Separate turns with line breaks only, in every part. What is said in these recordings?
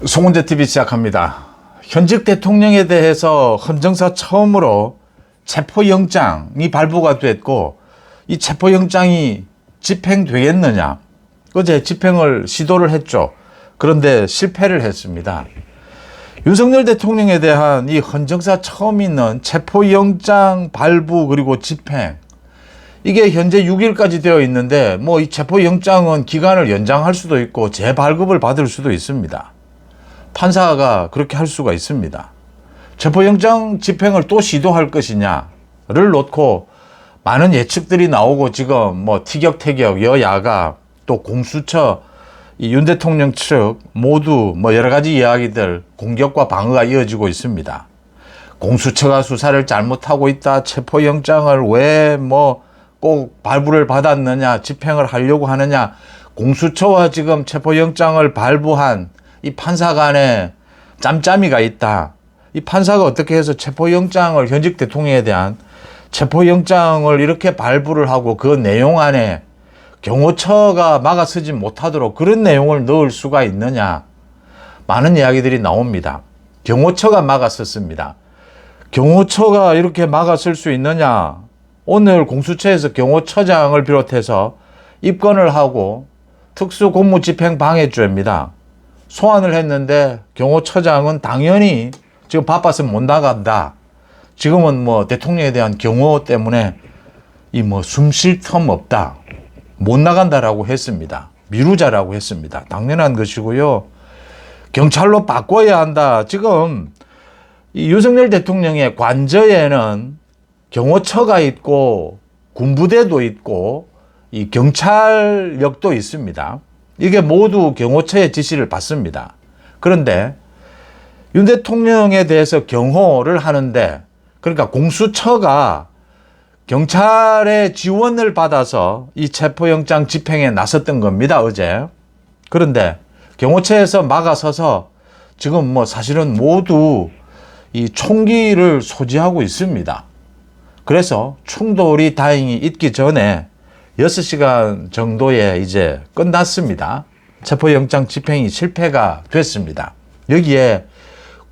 송은재 TV 시작합니다. 현직 대통령에 대해서 헌정사 처음으로 체포영장이 발부가 됐고, 이 체포영장이 집행되겠느냐? 어제 집행을 시도를 했죠. 그런데 실패를 했습니다. 윤석열 대통령에 대한 이 헌정사 처음 있는 체포영장 발부 그리고 집행, 이게 현재 6일까지 되어 있는데 이 체포영장은 기간을 연장할 수도 있고 재발급을 받을 수도 있습니다. 판사가 그렇게 할 수가 있습니다. 체포영장 집행을 또 시도할 것이냐를 놓고 많은 예측들이 나오고, 지금 티격태격 여야가 또 공수처, 이 윤 대통령 측 모두 여러 가지 이야기들, 공격과 방어가 이어지고 있습니다. 공수처가 수사를 잘못하고 있다, 체포영장을 왜 꼭 발부를 받았느냐, 집행을 하려고 하느냐, 공수처와 지금 체포영장을 발부한 이 판사 간에 짬짬이가 있다. 이 판사가 어떻게 해서 체포영장을, 현직 대통령에 대한 체포영장을 이렇게 발부를 하고 그 내용 안에 경호처가 막아서지 못하도록 그런 내용을 넣을 수가 있느냐. 많은 이야기들이 나옵니다. 경호처가 막았었습니다. 경호처가 이렇게 막았을 수 있느냐. 오늘 공수처에서 경호처장을 비롯해서 입건을 하고 특수공무집행방해죄입니다. 소환을 했는데 경호처장은 당연히 지금 바빠서 못 나간다. 지금은 대통령에 대한 경호 때문에 숨 쉴 틈 없다. 못 나간다라고 했습니다. 미루자라고 했습니다. 당연한 것이고요. 경찰로 바꿔야 한다. 지금 이 윤석열 대통령의 관저에는 경호처가 있고 군부대도 있고 이 경찰력도 있습니다. 이게 모두 경호처의 지시를 받습니다. 그런데 윤 대통령에 대해서 경호를 하는데, 그러니까 공수처가 경찰의 지원을 받아서 이 체포영장 집행에 나섰던 겁니다, 어제. 그런데 경호처에서 막아서서 지금 사실은 모두 이 총기를 소지하고 있습니다. 그래서 충돌이 다행히 있기 전에 6시간 정도에 이제 끝났습니다. 체포영장 집행이 실패가 됐습니다. 여기에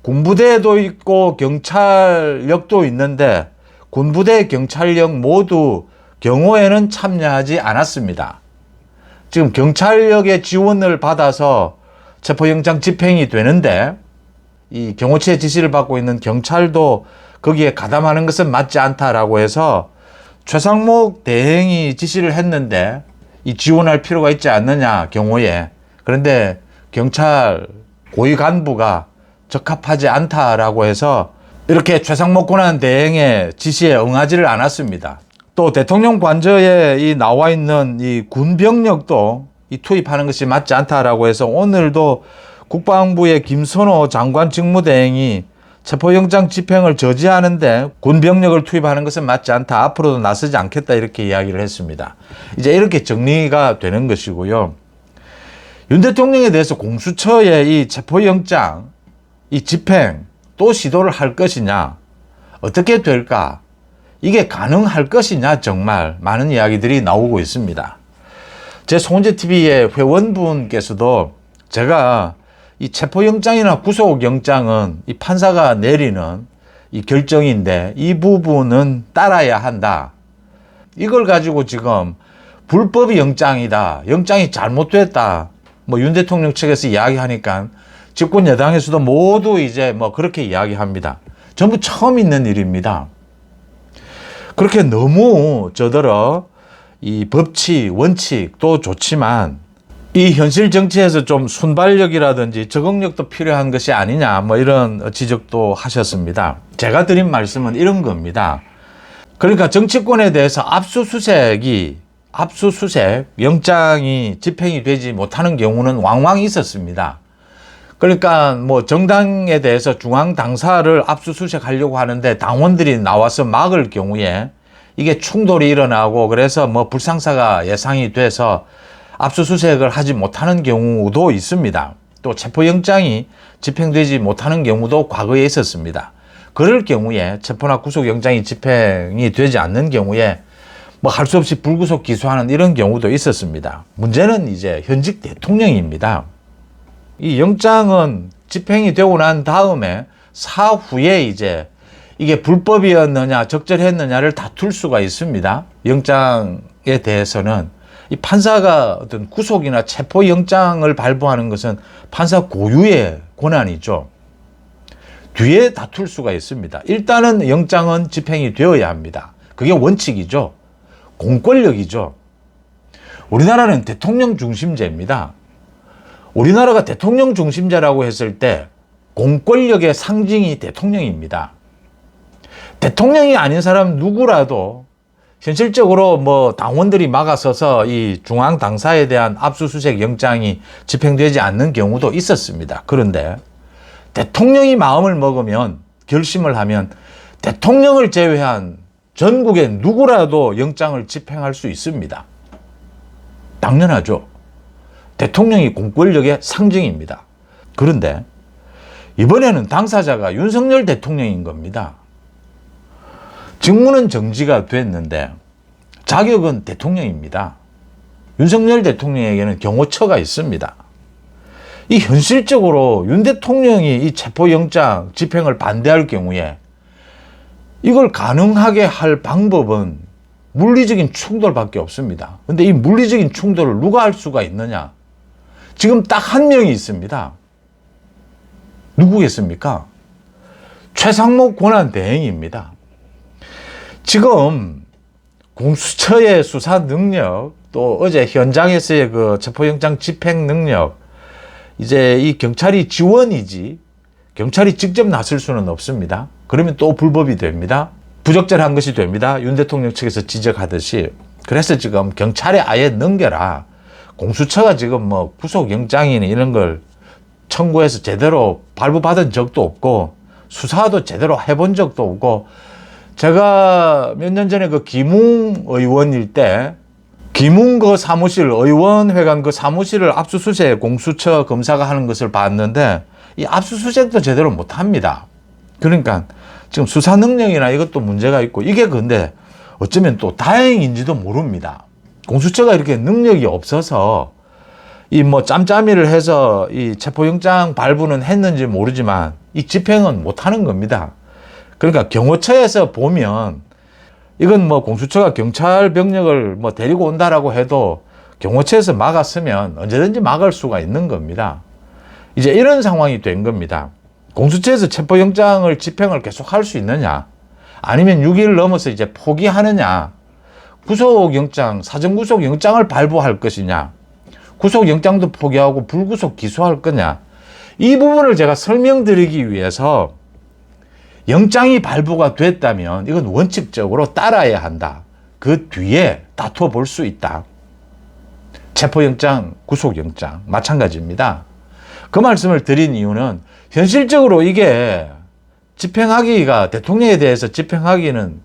군부대도 있고 경찰력도 있는데 군부대, 경찰력 모두 경호에는 참여하지 않았습니다. 지금 경찰력의 지원을 받아서 체포영장 집행이 되는데, 이 경호처의 지시를 받고 있는 경찰도 거기에 가담하는 것은 맞지 않다라고 해서 최상목 대행이 지시를 했는데, 이 지원할 필요가 있지 않느냐, 경호에. 그런데 경찰 고위 간부가 적합하지 않다라고 해서 이렇게 최상목 권한 대행의 지시에 응하지를 않았습니다. 또 대통령 관저에 나와 있는 이 군병력도 투입하는 것이 맞지 않다라고 해서 오늘도 국방부의 김선호 장관 직무대행이 체포영장 집행을 저지하는데 군병력을 투입하는 것은 맞지 않다. 앞으로도 나서지 않겠다. 이렇게 이야기를 했습니다. 이제 이렇게 정리가 되는 것이고요. 윤 대통령에 대해서 공수처의 이 체포영장, 이 집행 또 시도를 할 것이냐, 어떻게 될까, 이게 가능할 것이냐, 정말 많은 이야기들이 나오고 있습니다. 제 송은재 TV의 회원분께서도 제가 이 체포영장이나 구속영장은 이 판사가 내리는 이 결정인데 이 부분은 따라야 한다. 이걸 가지고 지금 불법 영장이다, 영장이 잘못됐다, 윤 대통령 측에서 이야기하니까 집권 여당에서도 모두 이제 그렇게 이야기합니다. 전부 처음 있는 일입니다. 그렇게 너무 저더러 이 법치, 원칙도 좋지만 이 현실 정치에서 좀 순발력이라든지 적응력도 필요한 것이 아니냐, 이런 지적도 하셨습니다. 제가 드린 말씀은 이런 겁니다. 그러니까 정치권에 대해서 압수수색, 영장이 집행이 되지 못하는 경우는 왕왕 있었습니다. 그러니까 정당에 대해서 중앙 당사를 압수수색하려고 하는데 당원들이 나와서 막을 경우에 이게 충돌이 일어나고, 그래서 불상사가 예상이 돼서 압수수색을 하지 못하는 경우도 있습니다. 또 체포영장이 집행되지 못하는 경우도 과거에 있었습니다. 그럴 경우에, 체포나 구속영장이 집행이 되지 않는 경우에 할 수 없이 불구속 기소하는 이런 경우도 있었습니다. 문제는 이제 현직 대통령입니다. 이 영장은 집행이 되고 난 다음에 사후에 이제 이게 불법이었느냐 적절했느냐를 다툴 수가 있습니다. 영장에 대해서는 이 판사가 어떤 구속이나 체포영장을 발부하는 것은 판사 고유의 권한이죠. 뒤에 다툴 수가 있습니다. 일단은 영장은 집행이 되어야 합니다. 그게 원칙이죠. 공권력이죠. 우리나라는 대통령 중심제입니다. 우리나라가 대통령 중심제라고 했을 때 공권력의 상징이 대통령입니다. 대통령이 아닌 사람 누구라도 현실적으로 뭐 당원들이 막아서서 이 중앙 당사에 대한 압수수색 영장이 집행되지 않는 경우도 있었습니다. 그런데 대통령이 마음을 먹으면, 결심을 하면 대통령을 제외한 전국의 누구라도 영장을 집행할 수 있습니다. 당연하죠. 대통령이 공권력의 상징입니다. 그런데 이번에는 당사자가 윤석열 대통령인 겁니다. 직무는 정지가 됐는데 자격은 대통령입니다. 윤석열 대통령에게는 경호처가 있습니다. 이 현실적으로 윤 대통령이 이 체포영장 집행을 반대할 경우에 이걸 가능하게 할 방법은 물리적인 충돌밖에 없습니다. 근데 이 물리적인 충돌을 누가 할 수가 있느냐? 지금 딱 한 명이 있습니다. 누구겠습니까? 최상목 권한대행입니다. 지금 공수처의 수사 능력, 또 어제 현장에서의 그 체포영장 집행 능력, 이제 이 경찰이 지원이지 경찰이 직접 나설 수는 없습니다. 그러면 또 불법이 됩니다. 부적절한 것이 됩니다. 윤 대통령 측에서 지적하듯이. 그래서 지금 경찰에 아예 넘겨라. 공수처가 지금 뭐 구속영장이니 이런 걸 청구해서 제대로 발부받은 적도 없고 수사도 제대로 해본 적도 없고, 제가 몇 년 전에 그 김웅 의원일 때 김웅 그 사무실, 의원회관 그 사무실을 압수수색 공수처 검사가 하는 것을 봤는데 이 압수수색도 제대로 못 합니다. 그러니까 지금 수사 능력이나 이것도 문제가 있고, 이게 근데 어쩌면 또 다행인지도 모릅니다. 공수처가 이렇게 능력이 없어서 이 뭐 짬짬이를 해서 이 체포영장 발부는 했는지 모르지만 이 집행은 못 하는 겁니다. 그러니까 경호처에서 보면 이건 뭐 공수처가 경찰 병력을 뭐 데리고 온다라고 해도 경호처에서 막았으면 언제든지 막을 수가 있는 겁니다. 이제 이런 상황이 된 겁니다. 공수처에서 체포영장을 집행을 계속 할 수 있느냐, 아니면 6일 넘어서 이제 포기하느냐, 구속영장, 사전구속영장을 발부할 것이냐, 구속영장도 포기하고 불구속 기소할 거냐, 이 부분을 제가 설명드리기 위해서 영장이 발부가 됐다면 이건 원칙적으로 따라야 한다. 그 뒤에 다투어 볼 수 있다. 체포영장, 구속영장 마찬가지입니다. 그 말씀을 드린 이유는 현실적으로 이게 집행하기가, 대통령에 대해서 집행하기는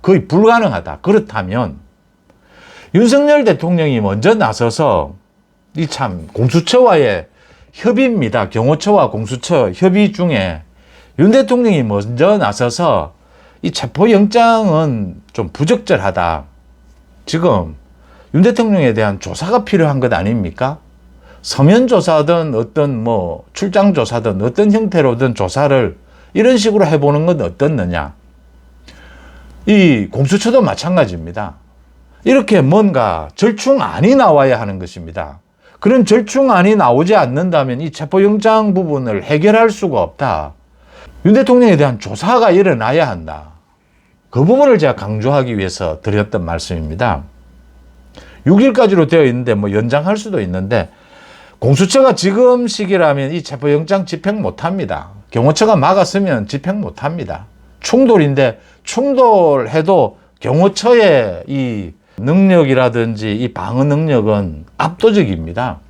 거의 불가능하다. 그렇다면 윤석열 대통령이 먼저 나서서 이 참 공수처와의 협의입니다. 경호처와 공수처 협의 중에 윤 대통령이 먼저 나서서 이 체포영장은 좀 부적절하다. 지금 윤 대통령에 대한 조사가 필요한 것 아닙니까? 서면 조사든 어떤 뭐 출장 조사든 어떤 형태로든 조사를 이런 식으로 해보는 건 어떻느냐. 이 공수처도 마찬가지입니다. 이렇게 뭔가 절충안이 나와야 하는 것입니다. 그런 절충안이 나오지 않는다면 이 체포영장 부분을 해결할 수가 없다. 윤 대통령에 대한 조사가 일어나야 한다. 그 부분을 제가 강조하기 위해서 드렸던 말씀입니다. 6일까지로 되어 있는데 뭐 연장할 수도 있는데, 공수처가 지금 시기라면 이 체포영장 집행 못합니다. 경호처가 막았으면 집행 못합니다. 충돌인데 충돌해도 경호처의 이 능력이라든지 이 방어 능력은 압도적입니다.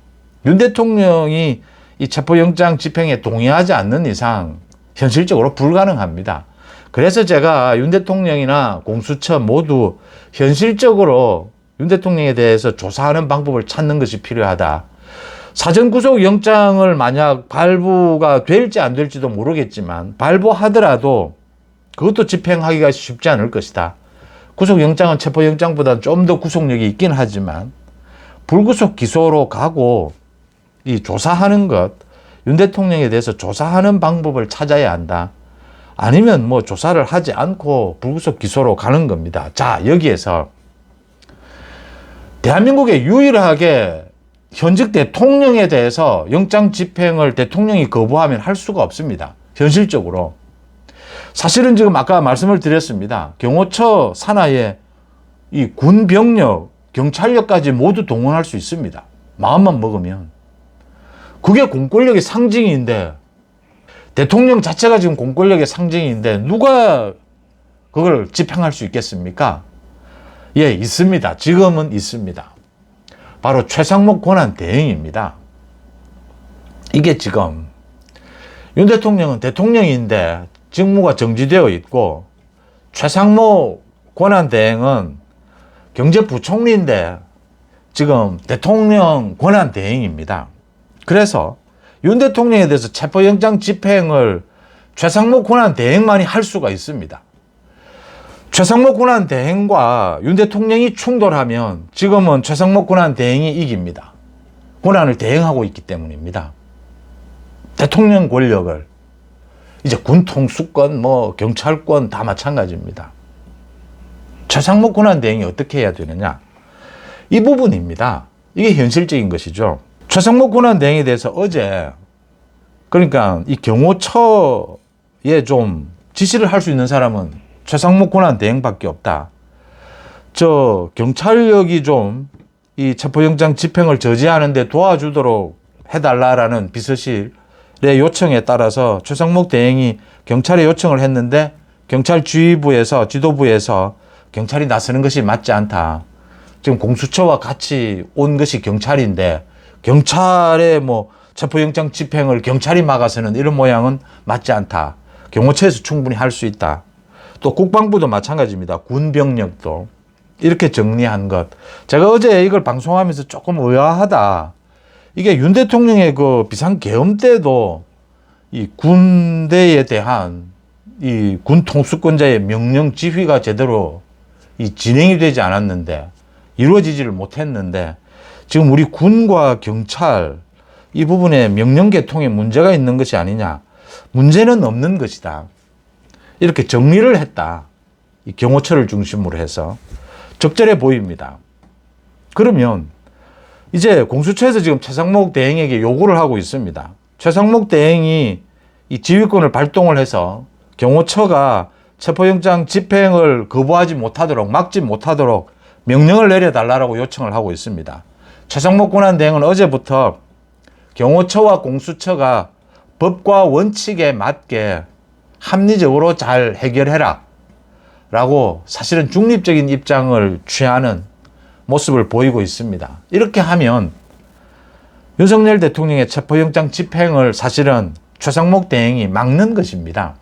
윤 대통령이 이 체포영장 집행에 동의하지 않는 이상 현실적으로 불가능합니다. 그래서 제가 윤 대통령이나 공수처 모두 현실적으로 윤 대통령에 대해서 조사하는 방법을 찾는 것이 필요하다. 사전구속영장을 만약 발부가 될지 안 될지도 모르겠지만 발부하더라도 그것도 집행하기가 쉽지 않을 것이다. 구속영장은 체포영장보다 좀 더 구속력이 있긴 하지만 불구속 기소로 가고 이 조사하는 것, 윤 대통령에 대해서 조사하는 방법을 찾아야 한다. 아니면 뭐 조사를 하지 않고 불구속 기소로 가는 겁니다. 자, 여기에서 대한민국에 유일하게 현직 대통령에 대해서 영장 집행을 대통령이 거부하면 할 수가 없습니다. 현실적으로. 사실은 지금 아까 말씀을 드렸습니다. 경호처 산하에 이 군병력, 경찰력까지 모두 동원할 수 있습니다. 마음만 먹으면. 그게 공권력의 상징인데, 대통령 자체가 지금 공권력의 상징인데 누가 그걸 집행할 수 있겠습니까? 예, 있습니다. 지금은 있습니다. 바로 최상목 권한대행입니다. 이게 지금 윤 대통령은 대통령인데 직무가 정지되어 있고, 최상목 권한대행은 경제부총리인데 지금 대통령 권한대행입니다. 그래서 윤 대통령에 대해서 체포영장 집행을 최상목 권한대행만이 할 수가 있습니다. 최상목 권한대행과 윤 대통령이 충돌하면 지금은 최상목 권한대행이 이깁니다. 권한을 대행하고 있기 때문입니다. 대통령 권력을 이제 군통수권, 경찰권 다 마찬가지입니다. 최상목 권한대행이 어떻게 해야 되느냐? 이 부분입니다. 이게 현실적인 것이죠. 최상목 권한대행에 대해서 어제, 그러니까 이 경호처에 좀 지시를 할 수 있는 사람은 최상목 권한대행밖에 없다. 경찰력이 좀 이 체포영장 집행을 저지하는 데 도와주도록 해달라라는 비서실의 요청에 따라서 최상목 대행이 경찰에 요청을 했는데, 경찰 지도부에서 경찰이 나서는 것이 맞지 않다. 지금 공수처와 같이 온 것이 경찰인데 경찰의 체포영장 집행을 경찰이 막아서는 이런 모양은 맞지 않다. 경호처에서 충분히 할 수 있다. 또 국방부도 마찬가지입니다. 군병력도 이렇게 정리한 것. 제가 어제 이걸 방송하면서 조금 의아하다. 이게 윤 대통령의 그 비상계엄 때도 이 군대에 대한 이 군 통수권자의 명령 지휘가 제대로 이 진행이 되지 않았는데, 이루어지지를 못했는데, 지금 우리 군과 경찰 이 부분에 명령 계통에 문제가 있는 것이 아니냐. 문제는 없는 것이다. 이렇게 정리를 했다. 이 경호처를 중심으로 해서 적절해 보입니다. 그러면 이제 공수처에서 지금 최상목 대행에게 요구를 하고 있습니다. 최상목 대행이 이 지휘권을 발동을 해서 경호처가 체포영장 집행을 거부하지 못하도록, 막지 못하도록 명령을 내려달라고 요청을 하고 있습니다. 최상목 권한대행은 어제부터 경호처와 공수처가 법과 원칙에 맞게 합리적으로 잘 해결해라 라고 사실은 중립적인 입장을 취하는 모습을 보이고 있습니다. 이렇게 하면 윤석열 대통령의 체포영장 집행을 사실은 최상목 대행이 막는 것입니다.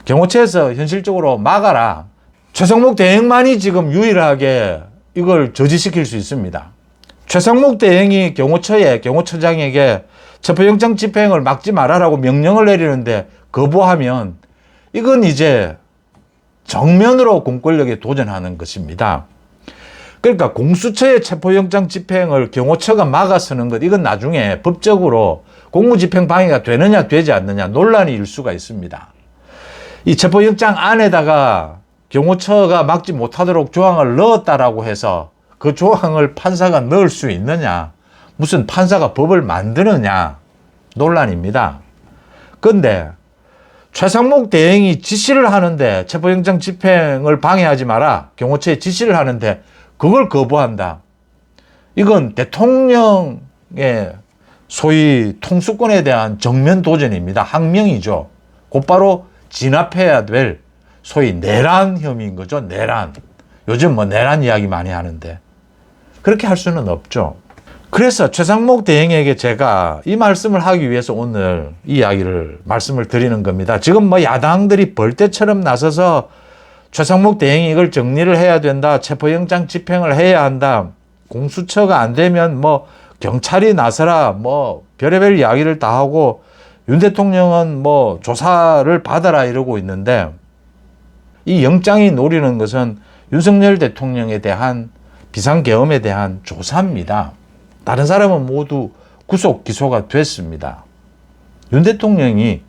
경호처에서 현실적으로 막아라. 최상목 대행만이 지금 유일하게 이걸 저지시킬 수 있습니다. 최상목 대행이 경호처장에게 체포영장 집행을 막지 말아라고 명령을 내리는데 거부하면 이건 이제 정면으로 공권력에 도전하는 것입니다. 그러니까 공수처의 체포영장 집행을 경호처가 막아서는 것, 이건 나중에 법적으로 공무집행 방해가 되느냐 되지 않느냐 논란이 일 수가 있습니다. 이 체포영장 안에다가 경호처가 막지 못하도록 조항을 넣었다라고 해서 그 조항을 판사가 넣을 수 있느냐, 무슨 판사가 법을 만드느냐 논란입니다. 그런데 최상목 대행이 지시를 하는데, 체포영장 집행을 방해하지 마라, 경호처에 지시를 하는데 그걸 거부한다. 이건 대통령의 소위 통수권에 대한 정면 도전입니다. 항명이죠. 곧바로 진압해야 될 소위 내란 혐의인 거죠. 내란. 요즘 내란 이야기 많이 하는데 그렇게 할 수는 없죠. 그래서 최상목 대행에게 제가 이 말씀을 하기 위해서 오늘 이 이야기를 말씀을 드리는 겁니다. 지금 야당들이 벌떼처럼 나서서 최상목 대행이 이걸 정리를 해야 된다, 체포영장 집행을 해야 한다, 공수처가 안 되면 경찰이 나서라, 별의별 이야기를 다 하고 윤 대통령은 조사를 받아라 이러고 있는데, 이 영장이 노리는 것은 윤석열 대통령에 대한 비상계엄에 대한 조사입니다. 다른 사람은 모두 구속 기소가 됐습니다. 윤 대통령이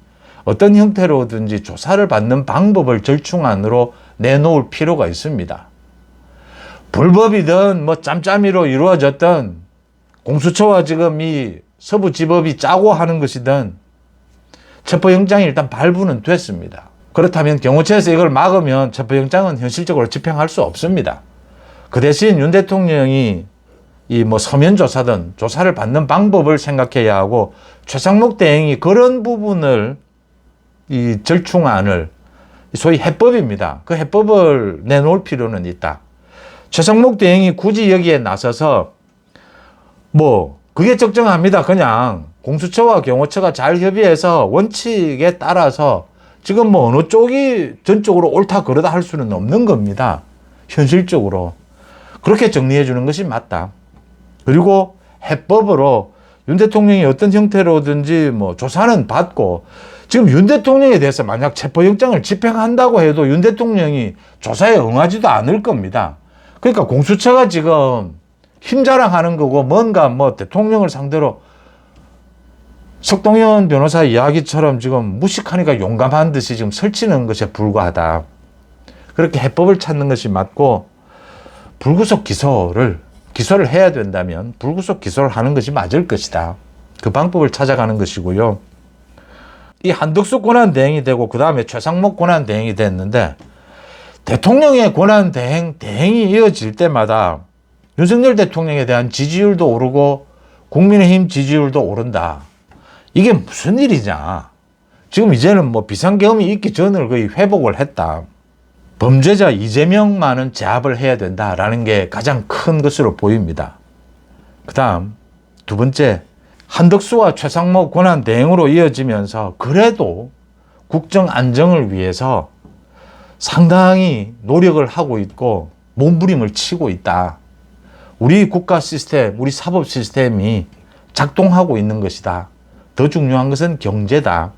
어떤 형태로든지 조사를 받는 방법을 절충안으로 내놓을 필요가 있습니다. 불법이든 뭐 짬짬이로 이루어졌든 공수처와 지금 이 서부지법이 짜고 하는 것이든 체포영장이 일단 발부는 됐습니다. 그렇다면 경호처에서 이걸 막으면 체포영장은 현실적으로 집행할 수 없습니다. 그 대신 윤 대통령이 이 뭐 서면 조사든 조사를 받는 방법을 생각해야 하고 최상목 대행이 그런 부분을 이 절충안을 소위 해법입니다. 그 해법을 내놓을 필요는 있다. 최상목 대행이 굳이 여기에 나서서 뭐 그게 적정합니다. 그냥 공수처와 경호처가 잘 협의해서 원칙에 따라서 지금 뭐 어느 쪽이 전적으로 옳다 그러다 할 수는 없는 겁니다. 현실적으로. 그렇게 정리해 주는 것이 맞다. 그리고 해법으로 윤 대통령이 어떤 형태로든지 뭐 조사는 받고 지금 윤 대통령에 대해서 만약 체포영장을 집행한다고 해도 윤 대통령이 조사에 응하지도 않을 겁니다. 그러니까 공수처가 지금 힘자랑하는 거고 뭔가 뭐 대통령을 상대로 석동현 변호사 이야기처럼 지금 무식하니까 용감한 듯이 지금 설치는 것에 불과하다. 그렇게 해법을 찾는 것이 맞고 불구속 기소를 해야 된다면 불구속 기소를 하는 것이 맞을 것이다. 그 방법을 찾아가는 것이고요. 이 한덕수 권한대행이 되고 그 다음에 최상목 권한대행이 됐는데 대통령의 권한대행이 이어질 때마다 윤석열 대통령에 대한 지지율도 오르고 국민의힘 지지율도 오른다. 이게 무슨 일이냐. 지금 이제는 뭐 비상계엄이 있기 전을 거의 회복을 했다. 범죄자 이재명만은 제압을 해야 된다라는 게 가장 큰 것으로 보입니다. 그 다음 두 번째, 한덕수와 최상목 권한대행으로 이어지면서 그래도 국정 안정을 위해서 상당히 노력을 하고 있고 몸부림을 치고 있다. 우리 국가 시스템, 우리 사법 시스템이 작동하고 있는 것이다. 더 중요한 것은 경제다.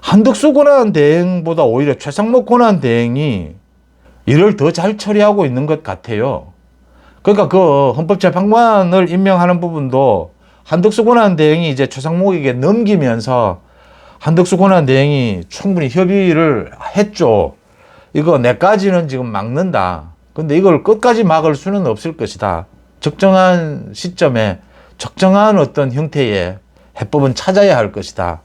한덕수 권한대행보다 오히려 최상목 권한대행이 일을 더 잘 처리하고 있는 것 같아요. 그러니까 그 헌법재판관을 임명하는 부분도 한덕수 권한대행이 이제 최상목에게 넘기면서 한덕수 권한대행이 충분히 협의를 했죠. 이거 내까지는 지금 막는다. 근데 이걸 끝까지 막을 수는 없을 것이다. 적정한 시점에 적정한 어떤 형태의 해법은 찾아야 할 것이다.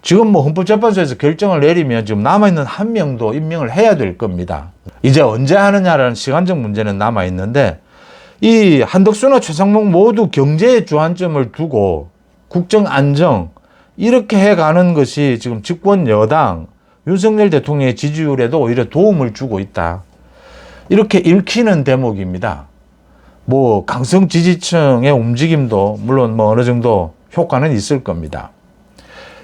지금 뭐 헌법재판소에서 결정을 내리면 지금 남아있는 한 명도 임명을 해야 될 겁니다. 이제 언제 하느냐라는 시간적 문제는 남아있는데 이 한덕수나 최상목 모두 경제에 주안점을 두고 국정 안정 이렇게 해가는 것이 지금 집권 여당 윤석열 대통령의 지지율에도 오히려 도움을 주고 있다. 이렇게 읽히는 대목입니다. 뭐 강성 지지층의 움직임도 물론 뭐 어느 정도 효과는 있을 겁니다.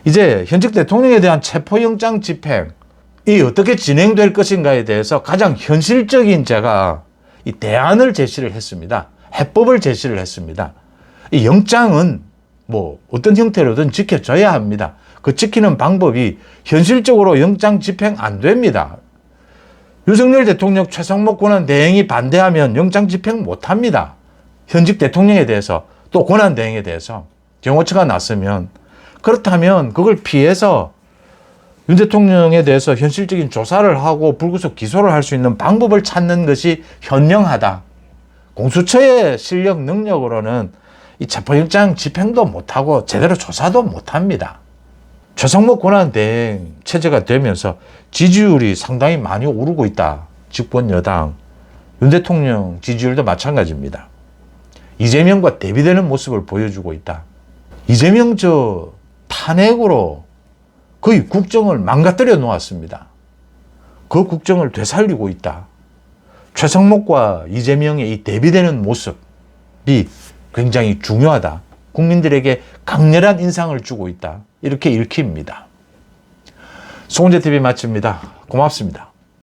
이제 현직 대통령에 대한 체포영장 집행이 어떻게 진행될 것인가에 대해서 가장 현실적인 제가 이 대안을 제시를 했습니다. 해법을 제시를 했습니다. 이 영장은 뭐 어떤 형태로든 지켜져야 합니다. 그 지키는 방법이 현실적으로 영장 집행 안 됩니다. 윤석열 대통령 최상목 권한대행이 반대하면 영장 집행 못 합니다. 현직 대통령에 대해서 또 권한대행에 대해서 경호처가 났으면 그렇다면 그걸 피해서 윤 대통령에 대해서 현실적인 조사를 하고 불구속 기소를 할 수 있는 방법을 찾는 것이 현명하다. 공수처의 실력 능력으로는 이 체포영장 집행도 못하고 제대로 조사도 못합니다. 최상목 권한대행 체제가 되면서 지지율이 상당히 많이 오르고 있다. 집권 여당 윤 대통령 지지율도 마찬가지입니다. 이재명과 대비되는 모습을 보여주고 있다. 이재명 탄핵으로 거의 국정을 망가뜨려 놓았습니다. 그 국정을 되살리고 있다. 최상목과 이재명의 이 대비되는 모습이 굉장히 중요하다. 국민들에게 강렬한 인상을 주고 있다. 이렇게 읽힙니다. 송은재TV 마칩니다. 고맙습니다.